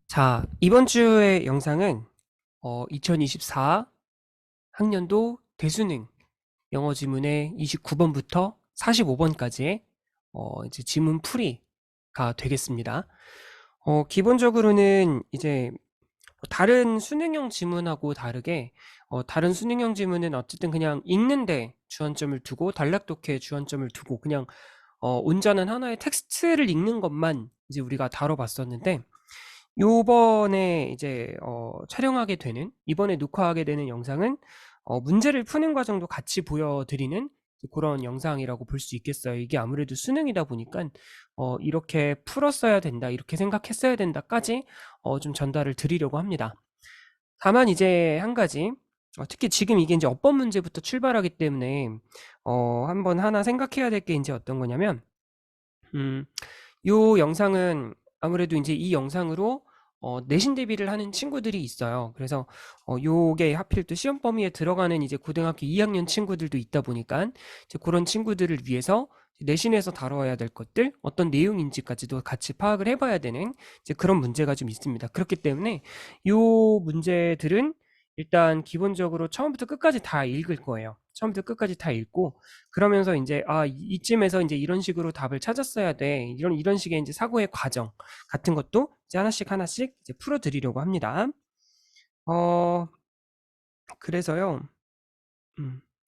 자, 이번 주의 영상은 2024 학년도 대수능 영어 지문의 29번부터 45번까지의 이제 지문 풀이가 되겠습니다. 기본적으로는 이제 다른 수능형 지문하고 다르게 다른 수능형 지문은 어쨌든 그냥 읽는데 주안점을 두고 단락독해에 주안점을 두고 그냥 온전한 하나의 텍스트를 읽는 것만 이제 우리가 다뤄봤었는데, 요번에 이제 촬영하게 되는, 이번에 녹화하게 되는 영상은 문제를 푸는 과정도 같이 보여드리는 그런 영상이라고 볼 수 있겠어요. 이게 아무래도 수능이다 보니까 이렇게 풀었어야 된다, 이렇게 생각했어야 된다까지 좀 전달을 드리려고 합니다. 다만 이제 한 가지, 특히 지금 이게 이제 어법 문제부터 출발하기 때문에 한번 하나 생각해야 될 게 이제 어떤 거냐면, 음, 요 영상은 아무래도 이제 이 영상으로 내신 대비를 하는 친구들이 있어요. 그래서 요게 하필 또 시험 범위에 들어가는 이제 고등학교 2학년 친구들도 있다 보니까 이제 그런 친구들을 위해서 내신에서 다뤄야 될 것들, 어떤 내용인지까지도 같이 파악을 해봐야 되는 이제 그런 문제가 좀 있습니다. 그렇기 때문에 요 문제들은 일단 기본적으로 처음부터 끝까지 다 읽을 거예요. 처음부터 끝까지 다 읽고, 그러면서 이제 이쯤에서 이제 이런 식으로 답을 찾았어야 돼, 이런 식의 이제 사고의 과정 같은 것도 이제 하나씩 하나씩 이제 풀어드리려고 합니다. 그래서요,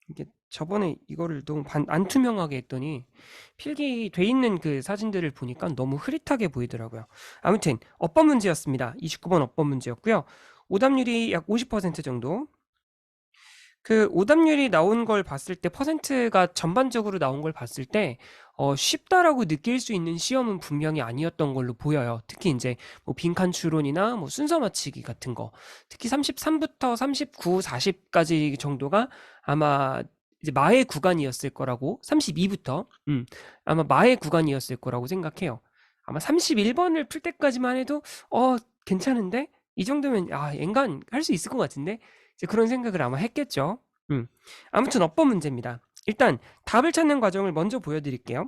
이게 저번에 이거를 너무 안 투명하게 했더니 필기돼 있는 그 사진들을 보니까 너무 흐릿하게 보이더라고요. 아무튼 어법 문제였습니다. 29번 어법 문제였고요. 오답률이 약 50% 정도. 그 오답률이 나온 걸 봤을 때, 퍼센트가 전반적으로 나온 걸 봤을 때 쉽다라고 느낄 수 있는 시험은 분명히 아니었던 걸로 보여요. 특히 이제 뭐 빈칸 추론이나 뭐 순서 맞히기 같은 거, 특히 33부터 39, 40까지 정도가 아마 이제 마의 구간이었을 거라고, 32부터 아마 마의 구간이었을 거라고 생각해요. 아마 31번을 풀 때까지만 해도 괜찮은데, 이 정도면 엔간 할 수 있을 것 같은데, 이제 그런 생각을 아마 했겠죠. 아무튼 어법 문제입니다. 일단 답을 찾는 과정을 먼저 보여드릴게요.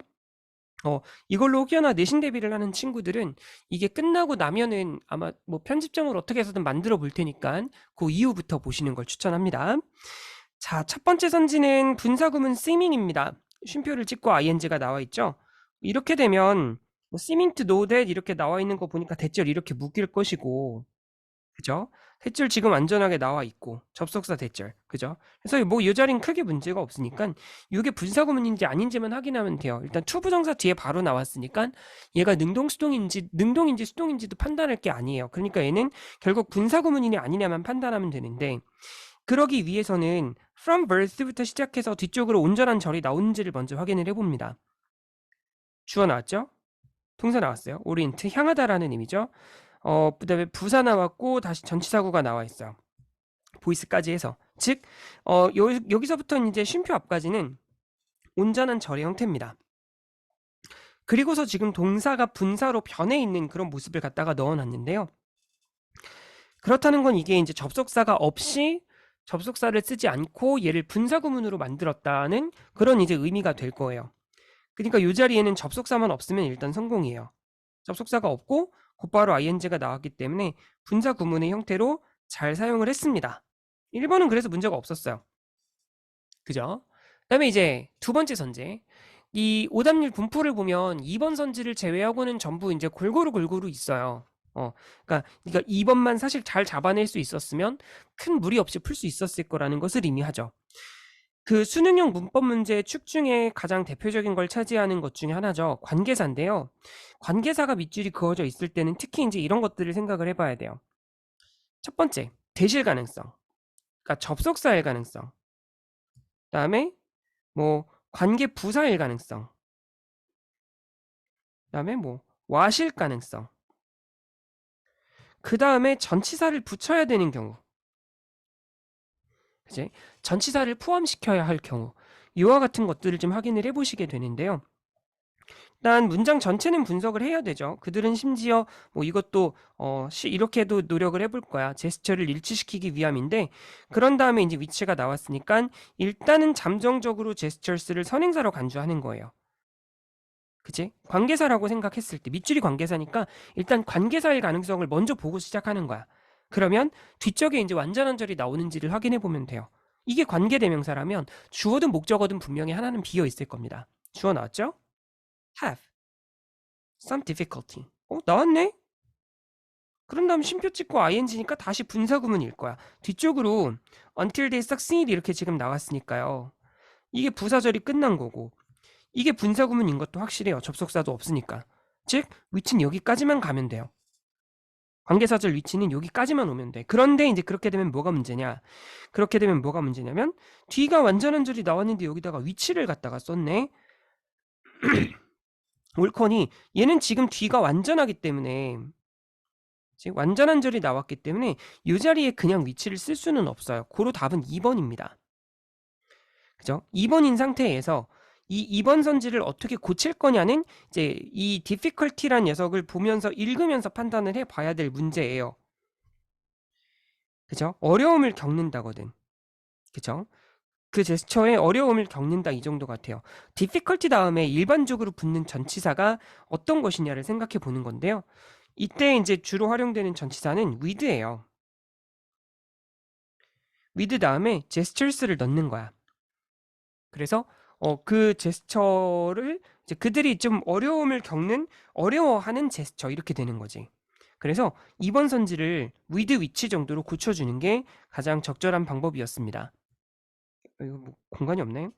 이걸로 혹여나 내신 대비를 하는 친구들은 이게 끝나고 나면은 아마 뭐 편집점을 어떻게 해서든 만들어 볼 테니까 그 이후부터 보시는 걸 추천합니다. 자, 첫 번째 선지는 분사구문 seeming입니다. 쉼표를 찍고 ing가 나와 있죠. 이렇게 되면 뭐 seeming to know that 이렇게 나와 있는 거 보니까 대절 이렇게 묶일 것이고, 그죠? 대절 지금 안전하게 나와 있고, 접속사 대절, 그죠? 그래서 뭐 이 자리는 크게 문제가 없으니까 이게 분사구문인지 아닌지만 확인하면 돼요. 일단 투부정사 뒤에 바로 나왔으니까 얘가 능동인지 수동인지도 판단할 게 아니에요. 그러니까 얘는 결국 분사구문이냐 아니냐만 판단하면 되는데, 그러기 위해서는 from birth부터 시작해서 뒤쪽으로 온전한 절이 나오는지를 먼저 확인을 해봅니다. 주어 나왔죠? 동사 나왔어요. orient, 향하다라는 의미죠. 그다음에 부사 나왔고, 다시 전치사구가 나와 있어요. 보이스까지 해서, 즉 여기서부터 이제 쉼표 앞까지는 온전한 절의 형태입니다. 그리고서 지금 동사가 분사로 변해 있는 그런 모습을 갖다가 넣어놨는데요. 그렇다는 건 이게 이제 접속사가 없이, 접속사를 쓰지 않고 얘를 분사구문으로 만들었다는 그런 이제 의미가 될 거예요. 그러니까 이 자리에는 접속사만 없으면 일단 성공이에요. 접속사가 없고 곧바로 ing가 나왔기 때문에 분사 구문의 형태로 잘 사용을 했습니다. 1번은 그래서 문제가 없었어요. 그죠? 그 다음에 이제 두 번째 선지. 이 오답률 분포를 보면 2번 선지를 제외하고는 전부 이제 골고루 있어요. 그러니까 2번만 사실 잘 잡아낼 수 있었으면 큰 무리 없이 풀 수 있었을 거라는 것을 의미하죠. 그 수능형 문법 문제의 축 중에 가장 대표적인 걸 차지하는 것 중에 하나죠. 관계사인데요. 관계사가 밑줄이 그어져 있을 때는 특히 이제 이런 것들을 생각을 해봐야 돼요. 첫 번째, 대실 가능성. 그러니까 접속사일 가능성. 그다음에 뭐 관계 부사일 가능성. 그다음에 뭐 와실 가능성. 그다음에 전치사를 붙여야 되는 경우. 그치? 전치사를 포함시켜야 할 경우. 이와 같은 것들을 좀 확인을 해보시게 되는데요. 일단 문장 전체는 분석을 해야 되죠. 그들은 심지어 뭐 이것도 이렇게도 노력을 해볼 거야. 제스처를 일치시키기 위함인데, 그런 다음에 이제 위치가 나왔으니까 일단은 잠정적으로 제스처스를 선행사로 간주하는 거예요. 그치? 관계사라고 생각했을 때 밑줄이 관계사니까 일단 관계사일 가능성을 먼저 보고 시작하는 거야. 그러면 뒤쪽에 이제 완전한절이 나오는지를 확인해 보면 돼요. 이게 관계대명사라면 주어든 목적어든 분명히 하나는 비어 있을 겁니다. 주어 나왔죠? have some difficulty. 나왔네? 그런 다음 쉼표 찍고 ing니까 다시 분사구문일 거야. 뒤쪽으로 until they succeed 이렇게 지금 나왔으니까요. 이게 부사절이 끝난 거고 이게 분사구문인 것도 확실해요. 접속사도 없으니까. 즉 위치는 여기까지만 가면 돼요. 관계사절 위치는 여기까지만 오면 돼. 그런데 이제 그렇게 되면 뭐가 문제냐? 그렇게 되면 뭐가 문제냐면 뒤가 완전한 절이 나왔는데 여기다가 위치를 갖다가 썼네. 옳거니 얘는 지금 뒤가 완전하기 때문에 완전한 절이 나왔기 때문에 이 자리에 그냥 위치를 쓸 수는 없어요. 고로 답은 2번입니다. 그죠? 2번인 상태에서 이 2번 선지를 어떻게 고칠 거냐는 이제 이 difficulty란 녀석을 보면서 읽으면서 판단을 해봐야 될 문제예요. 그죠? 어려움을 겪는다거든. 그죠? 그 제스처에 어려움을 겪는다 이 정도 같아요. difficulty 다음에 일반적으로 붙는 전치사가 어떤 것이냐를 생각해 보는 건데요. 이때 이제 주로 활용되는 전치사는 with예요. with 다음에 gestures를 넣는 거야. 그래서 그 제스처를 이제 그들이 좀 어려움을 겪는 어려워하는 제스처 이렇게 되는 거지. 그래서 2번 선지를 with 위치 정도로 고쳐주는 게 가장 적절한 방법이었습니다. 이거 뭐 공간이 없네.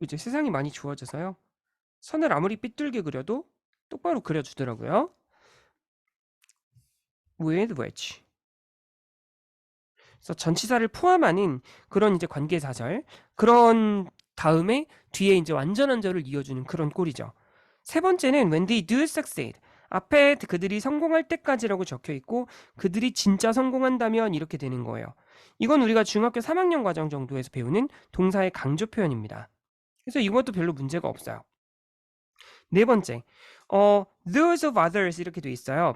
이제 세상이 많이 좋아져서요. 선을 아무리 삐뚤게 그려도 똑바로 그려주더라고요. with which. 그래서 전치사를 포함하는 그런 이제 관계사절, 그런 다음에 뒤에 이제 완전한 절을 이어주는 그런 꼴이죠. 세 번째는 when they do succeed. 앞에 그들이 성공할 때까지라고 적혀 있고 그들이 진짜 성공한다면 이렇게 되는 거예요. 이건 우리가 중학교 3학년 과정 정도에서 배우는 동사의 강조 표현입니다. 그래서 이것도 별로 문제가 없어요. 네 번째, those of others 이렇게 돼 있어요.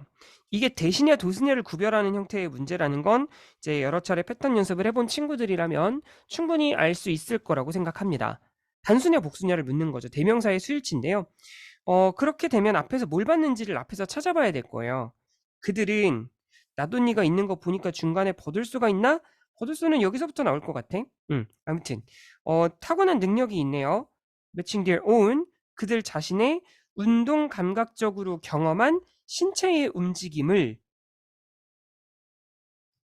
이게 대시냐 도시냐를 구별하는 형태의 문제라는 건 이제 여러 차례 패턴 연습을 해본 친구들이라면 충분히 알 수 있을 거라고 생각합니다. 단수냐 복수냐를 묻는 거죠. 대명사의 수일치인데요. 그렇게 되면 앞에서 뭘 받는지를 앞에서 찾아봐야 될 거예요. 그들은 나돈니가 있는 거 보니까 중간에 버들수가 있나? 버들수는 여기서부터 나올 것 같아. 아무튼 타고난 능력이 있네요. matching their own 그들 자신의 운동 감각적으로 경험한 신체의 움직임을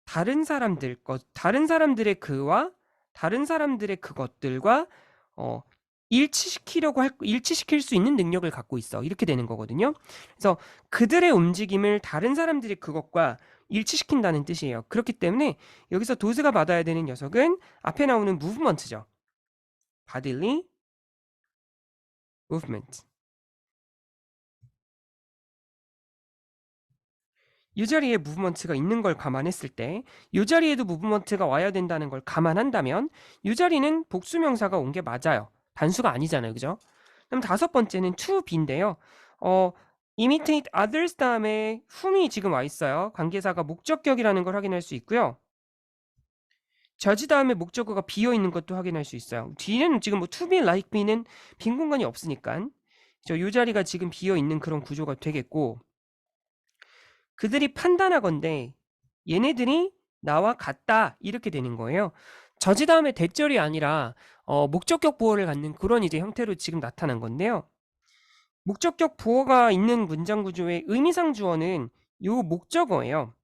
다른 사람들의 그와 다른 사람들의 그것들과 일치시킬 수 있는 능력을 갖고 있어. 이렇게 되는 거거든요. 그래서 그들의 움직임을 다른 사람들의 그것과 일치시킨다는 뜻이에요. 그렇기 때문에 여기서 도스가 받아야 되는 녀석은 앞에 나오는 movement죠. bodily movement. 이 자리에 무브먼트가 있는 걸 감안했을 때 이 자리에도 무브먼트가 와야 된다는 걸 감안한다면 이 자리는 복수명사가 온 게 맞아요. 단수가 아니잖아요. 그죠? 그럼 다섯 번째는 to be인데요. imitate others 다음에 whom이 지금 와 있어요. 관계사가 목적격이라는 걸 확인할 수 있고요. judge 다음에 목적어가 비어 있는 것도 확인할 수 있어요. 뒤에는 지금 뭐 to be, like be는 빈 공간이 없으니까 이 자리가 지금 비어 있는 그런 구조가 되겠고 그들이 판단하건대 얘네들이 나와 같다 이렇게 되는 거예요. 저지 다음에 대절이 아니라 목적격 보어를 갖는 그런 이제 형태로 지금 나타난 건데요. 목적격 보어가 있는 문장 구조의 의미상 주어는 요 목적어예요.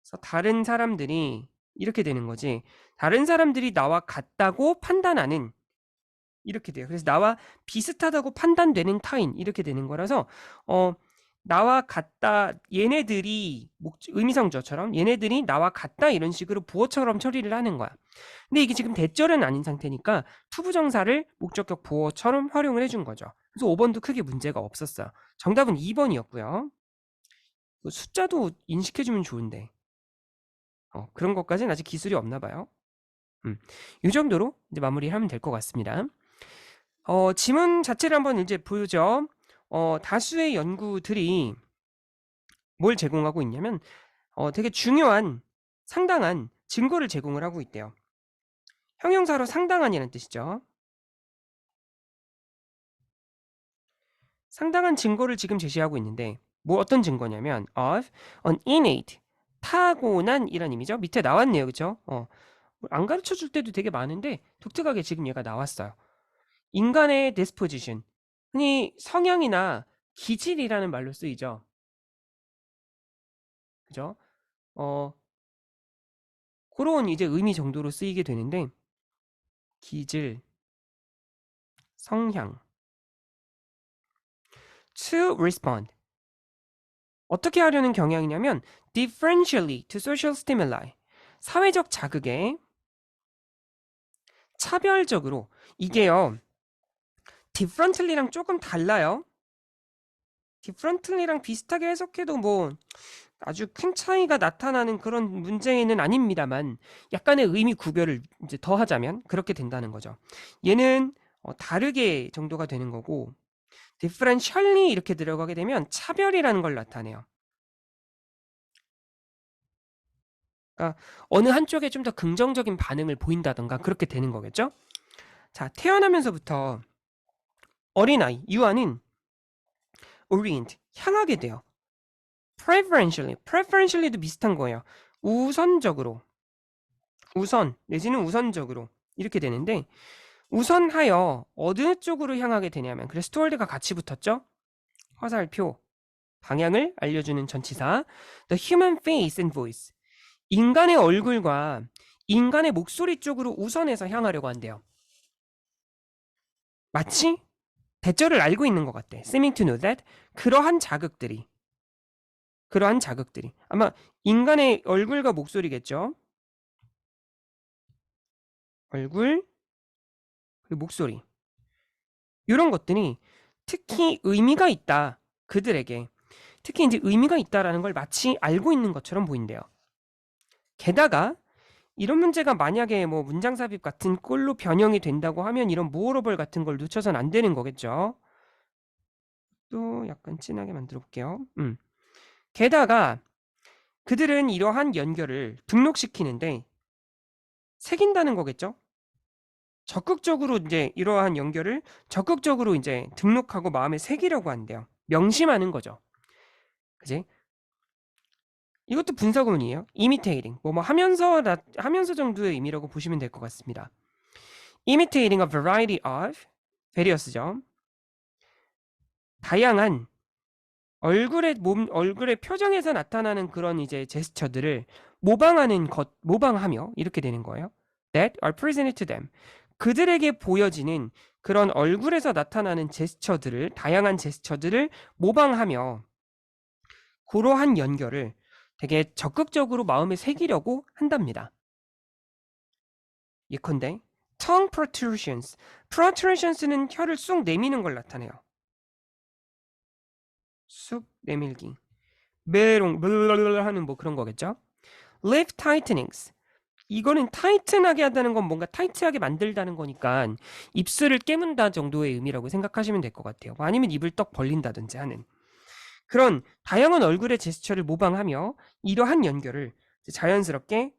그래서 다른 사람들이 이렇게 되는 거지. 다른 사람들이 나와 같다고 판단하는 이렇게 돼요. 그래서 나와 비슷하다고 판단되는 타인 이렇게 되는 거라서 나와 같다 얘네들이 의미상주어처럼 얘네들이 나와 같다 이런 식으로 보어처럼 처리를 하는 거야. 근데 이게 지금 대절은 아닌 상태니까 투부정사를 목적격 보어처럼 활용을 해준 거죠. 그래서 5번도 크게 문제가 없었어요. 정답은 2번이었고요. 숫자도 인식해주면 좋은데 그런 것까지는 아직 기술이 없나 봐요. 이 정도로 이제 마무리하면 될 것 같습니다. 지문 자체를 한번 이제 보죠. 다수의 연구들이 뭘 제공하고 있냐면 되게 중요한 상당한 증거를 제공을 하고 있대요. 형용사로 상당한이라는 뜻이죠. 상당한 증거를 지금 제시하고 있는데 뭐 어떤 증거냐면 of an innate 타고난 이란 의미죠. 밑에 나왔네요. 그쵸? 안 가르쳐 줄 때도 되게 많은데 독특하게 지금 얘가 나왔어요. 인간의 disposition 흔히 성향이나 기질이라는 말로 쓰이죠. 그죠? 어, 그런 이제 의미 정도로 쓰이게 되는데 기질, 성향 to respond 어떻게 하려는 경향이냐면 differentially to social stimuli 사회적 자극에 차별적으로 이게요 differently랑 조금 달라요. differently랑 비슷하게 해석해도 뭐 아주 큰 차이가 나타나는 그런 문제는 아닙니다만 약간의 의미 구별을 이제 더 하자면 그렇게 된다는 거죠. 얘는 다르게 정도가 되는 거고 differentially 이렇게 들어가게 되면 차별이라는 걸 나타내요. 그러니까 어느 한쪽에 좀 더 긍정적인 반응을 보인다던가 그렇게 되는 거겠죠? 자, 태어나면서부터 어린아이, 유아는 orient, 향하게 돼요. preferentially도 비슷한 거예요. 우선적으로, 우선 내지는 우선적으로 이렇게 되는데 우선하여 어느 쪽으로 향하게 되냐면 그래서 towards가 같이 붙었죠? 화살표, 방향을 알려주는 전치사 the human face and voice 인간의 얼굴과 인간의 목소리 쪽으로 우선해서 향하려고 한대요. 마치 대절을 알고 있는 것 같대. Seeming to know that 그러한 자극들이 아마 인간의 얼굴과 목소리겠죠. 얼굴 그리고 목소리 이런 것들이 특히 의미가 있다. 그들에게 특히 이제 의미가 있다라는 걸 마치 알고 있는 것처럼 보인대요. 게다가 이런 문제가 만약에 뭐 문장 삽입 같은 꼴로 변형이 된다고 하면 이런 모어러벌 같은 걸 놓쳐선 안 되는 거겠죠. 또 약간 진하게 만들어 볼게요. 게다가 그들은 이러한 연결을 등록시키는데 새긴다는 거겠죠. 적극적으로 이제 이러한 연결을 적극적으로 이제 등록하고 마음에 새기려고 한대요. 명심하는 거죠. 그지? 이것도 분사구문이에요. imitating 뭐 하면서 정도의 의미라고 보시면 될 것 같습니다. imitating a variety of various죠. 다양한 얼굴의 표정에서 나타나는 그런 이제 제스처들을 모방하며 이렇게 되는 거예요. That are presented to them. 그들에게 보여지는 그런 얼굴에서 나타나는 다양한 제스처들을 모방하며 그러한 연결을 되게 적극적으로 마음에 새기려고 한답니다. 예컨대 tongue protrutions는 혀를 쑥 내미는 걸 나타내요. 쑥 내밀기. 메롱 하는 뭐 그런 거겠죠. lip tightenings 이거는 타이트하게 한다는 건 뭔가 타이트하게 만들다는 거니까 입술을 깨문다 정도의 의미라고 생각하시면 될 것 같아요. 아니면 입을 떡 벌린다든지 하는 그런 다양한 얼굴의 제스처를 모방하며 이러한 연결을 자연스럽게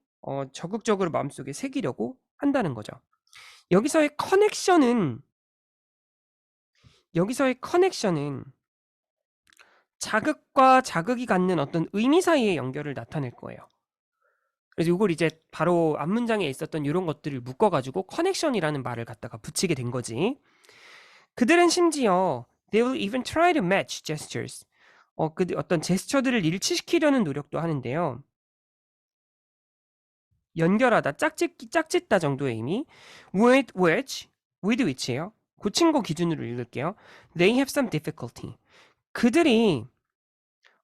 적극적으로 마음속에 새기려고 한다는 거죠. 여기서의 커넥션은 자극과 자극이 갖는 어떤 의미 사이의 연결을 나타낼 거예요. 그래서 이걸 이제 바로 앞문장에 있었던 이런 것들을 묶어가지고 커넥션이라는 말을 갖다가 붙이게 된 거지. 그들은 심지어 they will even try to match gestures. 어떤 제스처들을 일치시키려는 노력도 하는데요. 연결하다, 짝짓다 정도의 의미. with which예요. 고친 거 기준으로 읽을게요. They have some difficulty. 그들이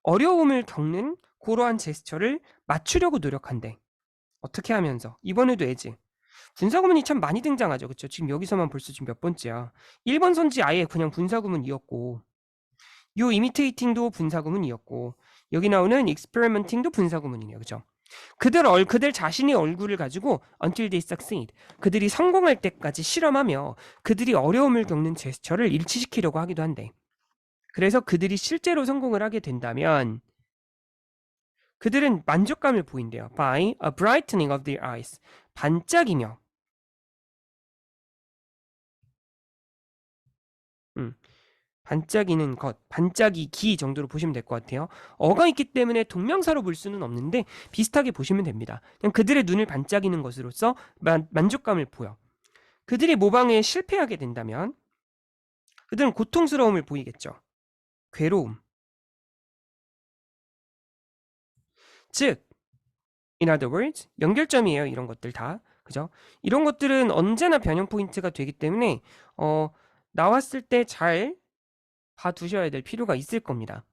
어려움을 겪는 그러한 제스처를 맞추려고 노력한대. 어떻게 하면서? 이번에도 as. 분사구문이 참 많이 등장하죠. 그쵸? 지금 여기서만 벌써 지금 몇 번째야. 1번 선지 아예 그냥 분사구문이었고 요 imitating도 분사구문이었고 여기 나오는 experimenting도 분사구문이네요. 그죠? 그들 자신의 얼굴을 가지고 until they succeed. 그들이 성공할 때까지 실험하며 그들이 어려움을 겪는 제스처를 일치시키려고 하기도 한대. 그래서 그들이 실제로 성공을 하게 된다면 그들은 만족감을 보인대요. By a brightening of their eyes. 반짝이며 반짝이는 것, 반짝이기 정도로 보시면 될 것 같아요. 어가 있기 때문에 동명사로 볼 수는 없는데 비슷하게 보시면 됩니다. 그냥 그들의 눈을 반짝이는 것으로서 만족감을 보여. 그들이 모방에 실패하게 된다면 그들은 고통스러움을 보이겠죠. 괴로움. 즉, in other words, 연결점이에요. 이런 것들 다. 그죠? 이런 것들은 언제나 변형 포인트가 되기 때문에 나왔을 때 잘 봐두셔야 될 필요가 있을 겁니다.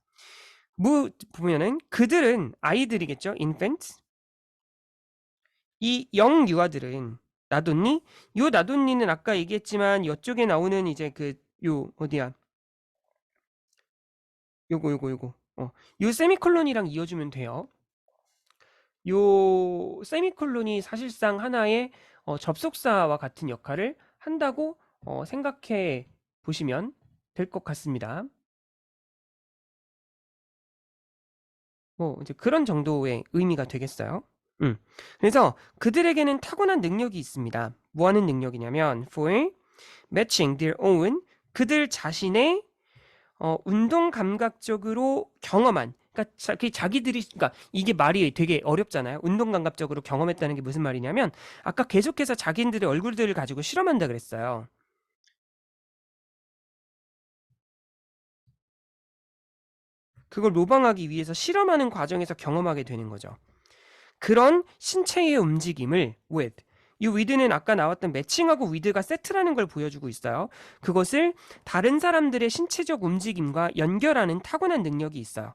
보면은 그들은 아이들이겠죠. infants. 이 영유아들은 나돈니? 요 나돈니는 아까 얘기했지만 이쪽에 나오는 이제 요 어디야? 요거. 요 세미콜론이랑 이어주면 돼요. 요 세미콜론이 사실상 하나의 접속사와 같은 역할을 한다고 생각해 보시면 될 것 같습니다. 뭐 이제 그런 정도의 의미가 되겠어요. 그래서 그들에게는 타고난 능력이 있습니다. 뭐 하는 능력이냐면 for matching their own 그들 자신의 운동 감각적으로 경험한 그러니까 자기들이 그러니까 이게 말이 되게 어렵잖아요. 운동 감각적으로 경험했다는 게 무슨 말이냐면 아까 계속해서 자기들의 얼굴들을 가지고 실험한다 그랬어요. 그걸 모방하기 위해서 실험하는 과정에서 경험하게 되는 거죠. 그런 신체의 움직임을 with 이 with는 아까 나왔던 매칭하고 with가 세트라는 걸 보여주고 있어요. 그것을 다른 사람들의 신체적 움직임과 연결하는 타고난 능력이 있어요.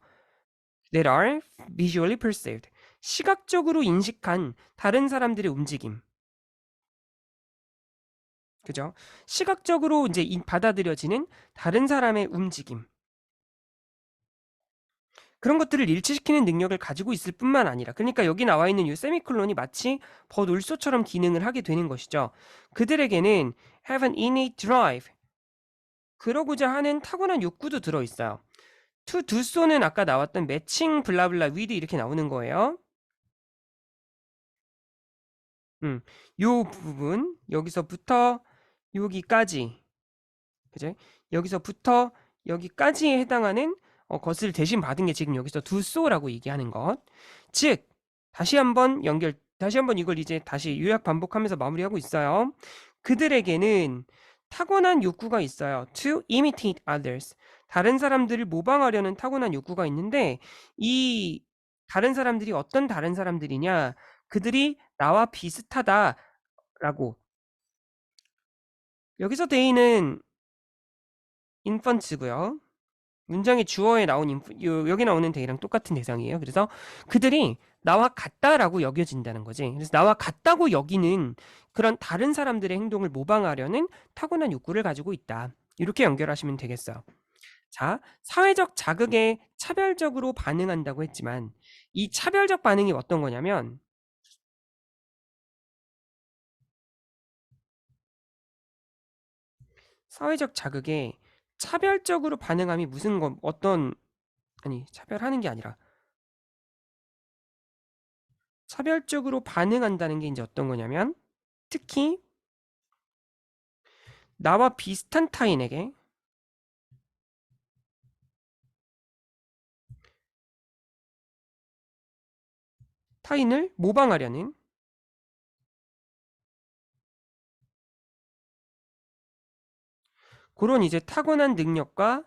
That are visually perceived. 시각적으로 인식한 다른 사람들의 움직임. 그죠? 시각적으로 이제 받아들여지는 다른 사람의 움직임. 그런 것들을 일치시키는 능력을 가지고 있을 뿐만 아니라 그러니까 여기 나와 있는 이 세미콜론이 마치 버놀소처럼 기능을 하게 되는 것이죠. 그들에게는 have an innate drive 그러고자 하는 타고난 욕구도 들어있어요. to do so는 아까 나왔던 매칭 블라블라 with 이렇게 나오는 거예요. 요 부분 여기서부터 여기까지 그죠? 여기서부터 여기까지에 해당하는 것을 대신 받은 게 지금 여기서 do so라고 얘기하는 것. 즉 다시 한번 이걸 이제 다시 요약 반복하면서 마무리하고 있어요. 그들에게는 타고난 욕구가 있어요. to imitate others. 다른 사람들을 모방하려는 타고난 욕구가 있는데 이 다른 사람들이 어떤 다른 사람들이냐? 그들이 나와 비슷하다라고 여기서 데이는 인펀츠고요. 문장의 주어에 나온 여기 나오는 데이랑 똑같은 대상이에요. 그래서 그들이 나와 같다라고 여겨진다는 거지. 그래서 나와 같다고 여기는 그런 다른 사람들의 행동을 모방하려는 타고난 욕구를 가지고 있다. 이렇게 연결하시면 되겠어요. 자, 사회적 자극에 차별적으로 반응한다고 했지만 이 차별적 반응이 어떤 거냐면 사회적 자극에 차별적으로 반응함이 차별하는 게 아니라 차별적으로 반응한다는 게 이제 어떤 거냐면 특히 나와 비슷한 타인에게 타인을 모방하려는 그런 이제 타고난 능력과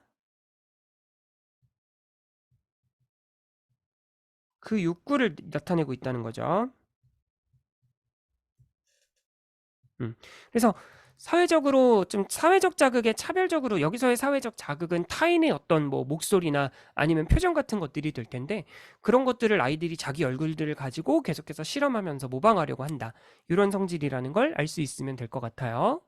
그 욕구를 나타내고 있다는 거죠. 그래서 사회적 자극에 차별적으로 여기서의 사회적 자극은 타인의 어떤 뭐 목소리나 아니면 표정 같은 것들이 될 텐데 그런 것들을 아이들이 자기 얼굴들을 가지고 계속해서 실험하면서 모방하려고 한다. 이런 성질이라는 걸 알 수 있으면 될 것 같아요.